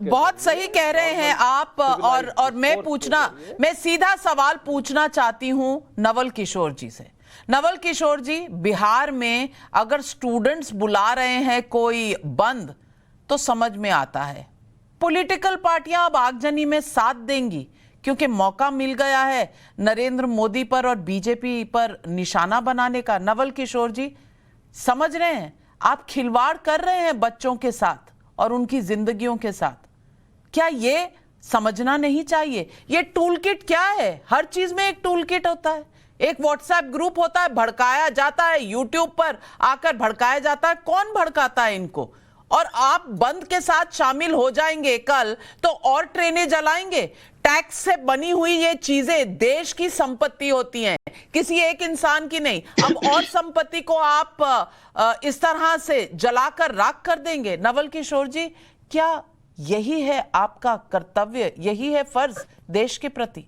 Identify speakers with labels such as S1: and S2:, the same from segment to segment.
S1: बहुत सही कह रहे हैं आप। और मैं सीधा सवाल पूछना चाहती हूं नवल किशोर जी से। नवल किशोर जी, बिहार में अगर स्टूडेंट्स बुला रहे हैं कोई बंद तो समझ में आता है, पॉलिटिकल पार्टियां अब आगजनी में साथ देंगी क्योंकि मौका मिल गया है नरेंद्र मोदी पर और बीजेपी पर निशाना बनाने का। नवल किशोर जी, समझ रहे हैं आप खिलवाड़ कर रहे हैं बच्चों के साथ और उनकी जिंदगियों के साथ। क्या ये समझना नहीं चाहिए? ये टूल किट क्या है? हर चीज में एक टूल किट होता है। एक व्हाट्सएप ग्रुप होता है, भड़काया जाता है, यूट्यूब पर आकर भड़काया जाता है। कौन भड़काता है इनको? और आप बंद के साथ शामिल हो जाएंगे कल तो और ट्रेनें जलाएंगे। टैक्स से बनी हुई ये चीजें देश की संपत्ति होती हैं, किसी एक इंसान की नहीं। अब और संपत्ति को आप इस तरह से जलाकर राख कर देंगे। नवल किशोर जी, क्या यही है आपका कर्तव्य, यही है फर्ज देश के प्रति?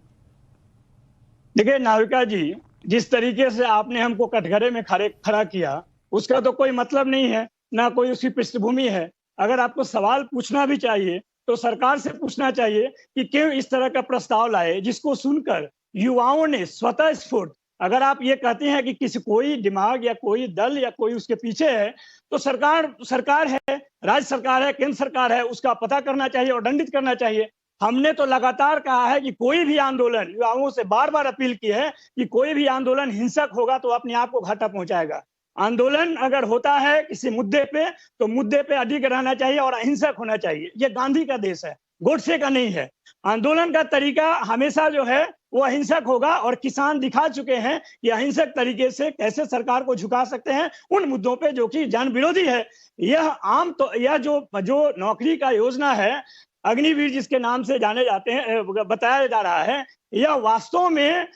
S2: देखिए नाविका जी, जिस तरीके से आपने हमको कटघरे में खड़ा किया उसका तो कोई मतलब नहीं है, ना कोई उसकी पृष्ठभूमि है। अगर आपको सवाल पूछना भी चाहिए तो सरकार से पूछना चाहिए कि क्यों इस तरह का प्रस्ताव लाए, जिसको सुनकर युवाओं ने स्वतः स्फूर्त, अगर आप ये कहते हैं कि किसी कोई दिमाग या कोई दल या कोई उसके पीछे है, तो सरकार है, राज्य सरकार है, केंद्र सरकार है, उसका पता करना चाहिए और दंडित करना चाहिए। हमने तो लगातार कहा है कि कोई भी आंदोलन, युवाओं से बार बार अपील की है कि कोई भी आंदोलन हिंसक होगा तो अपने आप को घाटा पहुंचाएगा। आंदोलन अगर होता है किसी मुद्दे पे तो मुद्दे पे अडिग रहना चाहिए और अहिंसक होना चाहिए। ये गांधी का देश है, गोडसे का नहीं है। आंदोलन का तरीका हमेशा जो है वो अहिंसक होगा और किसान दिखा चुके हैं कि अहिंसक तरीके से कैसे सरकार को झुका सकते हैं उन मुद्दों पे जो कि जन विरोधी है। यह जो नौकरी का योजना है, अग्निवीर जिसके नाम से जाने जाते हैं, बताया जा रहा है, यह वास्तव में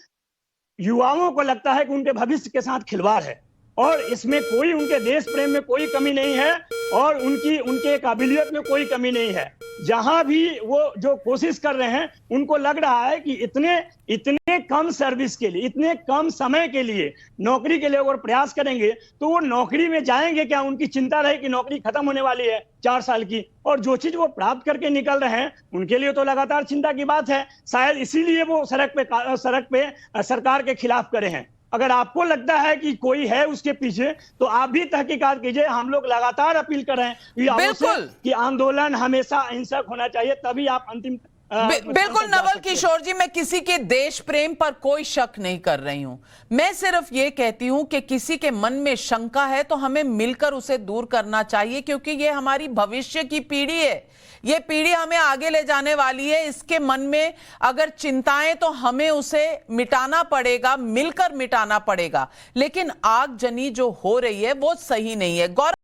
S2: युवाओं को लगता है कि उनके भविष्य के साथ खिलवाड़ है और इसमें कोई उनके देश प्रेम में कोई कमी नहीं है और उनके काबिलियत में कोई कमी नहीं है। जहां भी वो जो कोशिश कर रहे हैं उनको लग रहा है कि इतने कम सर्विस के लिए, इतने कम समय के लिए नौकरी के लिए अगर प्रयास करेंगे तो वो नौकरी में जाएंगे क्या? उनकी चिंता रहे कि नौकरी खत्म होने वाली है 4 साल की, और जो चीज वो प्राप्त करके निकल रहे हैं उनके लिए तो लगातार चिंता की बात है। शायद इसीलिए वो सड़क पे सरकार के खिलाफ करे हैं। अगर आपको लगता है कि कोई है उसके पीछे तो आप भी तहकीकात कीजिए। हम लोग लगातार अपील कर रहे हैं कि आंदोलन हमेशा अहिंसक होना चाहिए, तभी आप अंतिम
S1: बिल्कुल नवल किशोर जी, मैं किसी के देश प्रेम पर कोई शक नहीं कर रही हूं। मैं सिर्फ ये कहती हूं कि किसी के मन में शंका है तो हमें मिलकर उसे दूर करना चाहिए, क्योंकि ये हमारी भविष्य की पीढ़ी है। ये पीढ़ी हमें आगे ले जाने वाली है। इसके मन में अगर चिंताएं तो हमें उसे मिटाना पड़ेगा, मिलकर मिटाना पड़ेगा। लेकिन आगजनी जो हो रही है वो सही नहीं है। गौरव